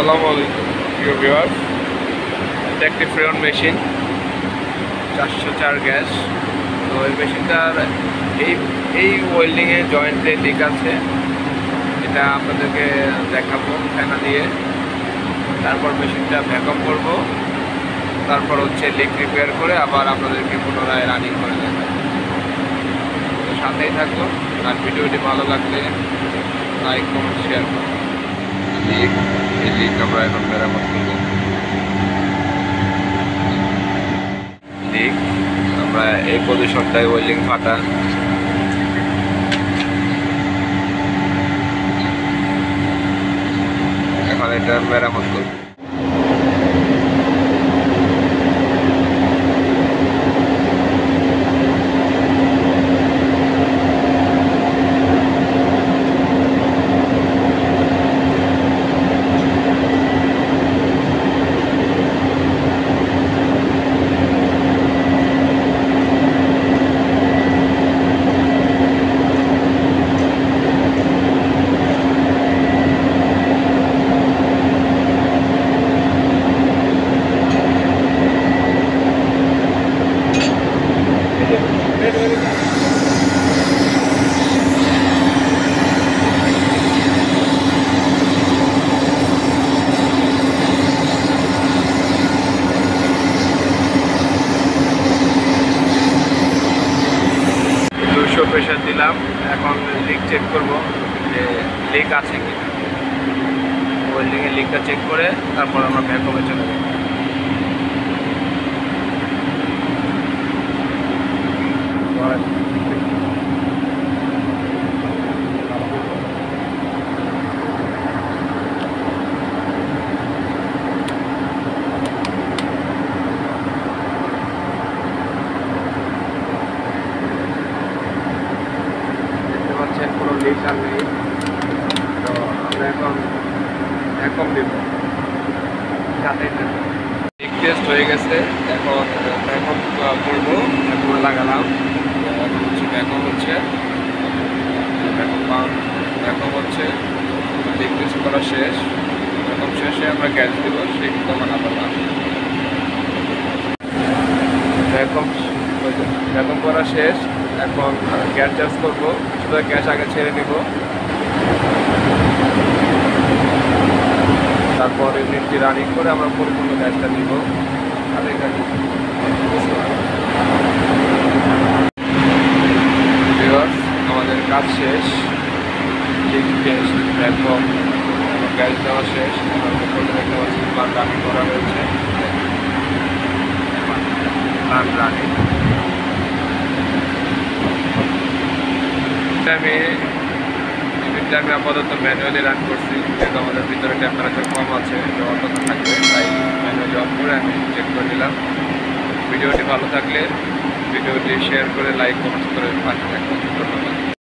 আসসালামু আলাইকুম প্রিয় ভিউয়ার্স, এটা একটি ফ্রেয়ন মেশিন 404 গ্যাস। তো এই মেশিনটার এই ওয়েল্ডিংয়ে জয়েন্টে লিক আছে, এটা আপনাদেরকে দেখাবো ফ্যানা দিয়ে। তারপর মেশিনটা ভ্যাকুয়াম করব, তারপর হচ্ছে লিক রিপেয়ার করে আবার আপনাদেরকে পুনরায় রানিং করে দেখাবো। তো সাথেই থাকুন, আর ভিডিওটি ভালো লাগলে লাইক কমেন্ট শেয়ার করুন। এই লিক আমরা এখন মেরামত করব। লিক আমরা এই পজিশনটায় ওয়েল্ডিং ফাটা, এখন এটা মেরামত করব। প্রেশার দিলাম, এখন লিক চেক করব যে লিক আছে কি না। ওয়েল্ডিংয়ে লিকটা চেক করে তারপর আমরা ভ্যাকুয়ামে চলে যাব। কোনো লিক আর নেই, তো আমরা এখন ভ্যাকুয়াম দিব। লিক টেস্ট হয়ে গেছে, এখন ভ্যাকুয়াম করবো। ভ্যাকুয়াম লাগালাম, এখন হচ্ছে ভ্যাকুয়াম হচ্ছে লিক টেস্ট করা শেষ। ভ্যাকুয়াম শেষে আমরা গ্যাস দিব, সেই তখন আবার ভ্যাকুয়াম করা শেষ। এখন গ্যাস চার্জ করবো, কিছুটা গ্যাস আগে ছেড়ে নিব, তারপর ইউনিটটি রানিং করে আমরা পরিপূর্ণ গ্যাসটা নিব। আর এখানে আমাদের কাজ শেষ, লিক টেস্ট, ভ্যাকুয়াম, গ্যাস দেওয়া শেষ। রানিং করা হয়েছে, রানিং। আমি আপাতত ম্যানুয়ালি রান করছি, যেহেতু আমাদের ভিতরে টেম্পারেচার কম আছে, অতটা থাকবে, তাই ম্যানুয়ালি অফ করে আমি চেক করে নিলাম। ভিডিওটি ভালো থাকলে ভিডিওটি শেয়ার করে লাইক কমেন্ট করে পাশে থাকবেন। ধন্যবাদ।